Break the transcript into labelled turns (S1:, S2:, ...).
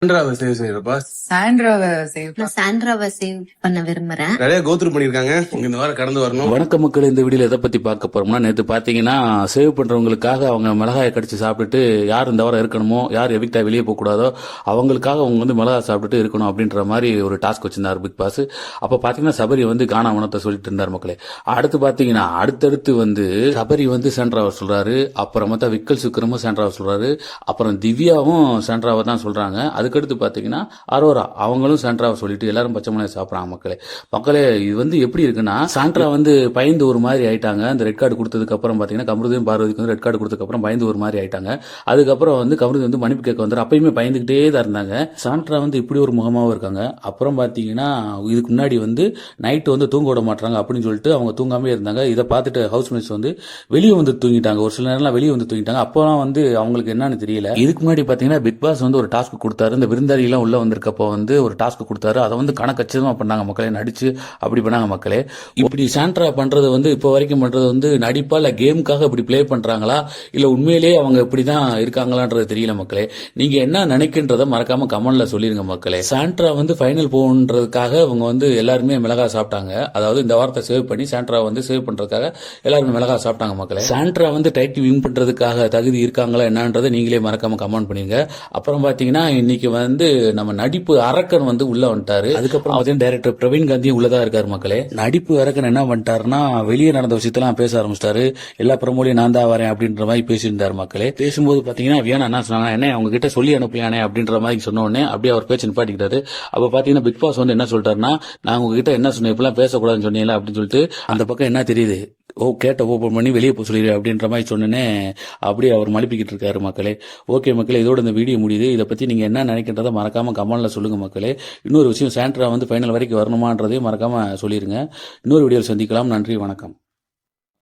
S1: சாண்ட்ராவை save செய்யறப்பா.
S2: சாண்ட்ராவை save பண்ண விரும்புறேன்.
S1: நிறைய கோத்ரூ பண்ணிருக்காங்க. இந்த வாரம் கடந்து வரணும்.
S3: வணக்க மக்கள், இந்த வீடியோல எதை பத்தி பார்க்க போறோம்னா, நேத்து பாத்தீங்கன்னா சேவ் பண்றவங்களுக்காக அவங்க மிளகாயை கடிச்சு சாப்பிட்டுட்டு யார் இந்த வாரம் இருக்கணுமோ, யார் எவிக்டா வெளியே போக கூடாதோ அவங்களுக்காக அவங்க வந்து மிளகாய் சாப்பிட்டுட்டு இருக்கணும் அப்படின்ற மாதிரி ஒரு டாஸ்க் வச்சிருந்தார் பிக் பாஸ். அப்ப பாத்தீங்கன்னா சபரி வந்து கானா உணத்தை சொல்லிட்டு இருந்தார் மக்களே. அடுத்து பாத்தீங்கன்னா அடுத்தடுத்து வந்து சபரி வந்து சாண்ட்ராவை சொல்றாரு, அப்புறம் மொத்தம் விக்கல் சுக்கரமும் சாண்ட்ராவை சொல்றாரு, அப்புறம் திவ்யாவும் சாண்ட்ராவை தான் சொல்றாங்க. அதுக்கடுத்து பாத்தீங்கன்னா அரோரா அவங்களும் சாண்ட்ராவை சொல்லிட்டு எல்லாரும் பச்சை மிளகாய் சாப்பிடுறாங்க மக்களே. இது வந்து எப்படி இருக்குன்னா, சாண்ட்ரா வந்து பயந்து ஒரு மாதிரி ஆயிட்டாங்க. அந்த ரெட் கார்டு கொடுத்ததுக்கு அப்புறம் பாத்தீங்கன்னா கமருதீன் பார்வதிக்கு வந்து ரெட் கார்டு கொடுத்ததுக்கு அப்புறம் பயந்து ஒரு மாதிரி ஆயிட்டாங்க. அதுக்கப்புறம் வந்து கமருதீன் வந்து மன்னிப்பு கேட்க வந்தாரு. அப்பயுமே பயந்துகிட்டே தான் இருந்தாங்க. சாண்ட்ரா வந்து இப்படி ஒரு முகமாவும் இருக்காங்க. அப்புறம் பாத்தீங்கன்னா இதுக்கு முன்னாடி வந்து நைட்டு வந்து தூங்க விட மாட்டாங்க அப்படின்னு சொல்லிட்டு அவங்க தூங்காமே இருந்தாங்க. இதை பார்த்துட்டு ஹவுஸ் மேட்ஸ் வந்து வெளியே வந்து தூங்கிட்டாங்க. ஒரு சில நேரம்லாம் வெளியே வந்து தூங்கிட்டாங்க. அப்போலாம் வந்து அவங்களுக்கு என்னன்னு தெரியல. இதுக்கு முன்னாடி பாத்தீங்கன்னா பிக் பாஸ் வந்து ஒரு டாஸ்க் கொடுத்தாரு. இந்த விருந்தாளி எல்லாம் உள்ள வந்திருக்கப்போ வந்து ஒரு டாஸ்க் கொடுத்தாரு. அதை வந்து கணக்கச்சிதமா பண்ணாங்க மக்களே, நடிச்சு அப்படி பண்ணாங்க மக்களே. இப்படி சாண்ட்ரா பண்றது வந்து இப்போ வரைக்கும் பண்றது வந்து நடிப்பா இல்ல கேமுக்காக இப்படி பிளே பண்றாங்களா இல்ல உண்மையிலேயே அவங்க இப்படிதான் இருக்காங்களான்றது தெரியல மக்களே. நீங்க என்ன நினைக்கின்றத மறக்காம கமெண்ட்ல சொல்லிருங்க மக்களே. சாண்ட்ரா வந்து ஃபைனல் போகணுன்றதுக்காக அவங்க வந்து எல்லாருமே மிளகாய் சாப்பிட்டாங்க. அதாவது இந்த வாரத்தை சேவ் பண்ணி சாண்ட்ரா வந்து சேவ் பண்றதுக்காக எல்லாருமே மிளகாய் சாப்பிட்டாங்க மக்களே. சாண்ட்ரா வந்து டைட்டில் வின் பண்றதுக்காக தகுதி இருக்காங்களா என்னன்றதை நீங்களே மறக்காம கமெண்ட் பண்ணுங்க. அப்புறம் பாத்தீங்கன்னா இன்னைக்கு வந்து நம்ம நடிப்பு அரக்கன் வந்து உள்ள வந்துட்டாரு. அதுக்கப்புறம் டைரக்டர் பிரவீன் காந்தி உள்ளதா இருக்காரு மக்களே. நடிப்பு அரக்கன் என்ன பண்ணிட்டாருன்னா, வெளியே நடந்த விஷயத்தெல்லாம் பேச ஆரம்பிச்சிட்டாரு. எல்லா பிரமோலையும் நான் தான் வரேன் அப்படின்ற மாதிரி பேசியிருந்தாரு மக்களே. பேசும்போது பாத்தீங்கன்னா வியானா என்ன சொன்னாங்க, என்ன அவங்க கிட்ட சொல்லி அனுப்பலையானே அப்படின்ற மாதிரி சொன்ன உடனே அப்படியே அவர் பேச்சு நிப்பாட்டிக்கிட்டாரு. அப்ப பாத்தீங்கன்னா பிக் பாஸ் வந்து என்ன சொல்லிட்டாருன்னா, நான் உங்ககிட்ட என்ன சொன்னேன், இப்பெல்லாம் பேசக்கூடாதுன்னு சொன்னீங்களா அப்படின்னு சொல்லிட்டு அந்த பக்கம் என்ன தெரியுது, கேட்ட ஓபன் பண்ணி வெளியே போக சொல்லிடு அப்படின்ற மாதிரி சொன்னேனே அப்படியே அவர் மழுப்பிக்கிட்டு இருக்காரு மக்களே. ஓகே மக்களே, இதோட இந்த வீடியோ முடியுது. இதை பத்தி நீங்க என்ன நினைக்கின்றதை மறக்காம கமெண்ட்ல சொல்லுங்க மக்களே. இன்னொரு விஷயம், சாண்ட்ரா வந்து ஃபைனல் வரைக்கும் வரணுமான்றதையும் மறக்காம சொல்லிருங்க. இன்னொரு வீடியோவில் சந்திக்கலாம். நன்றி, வணக்கம்.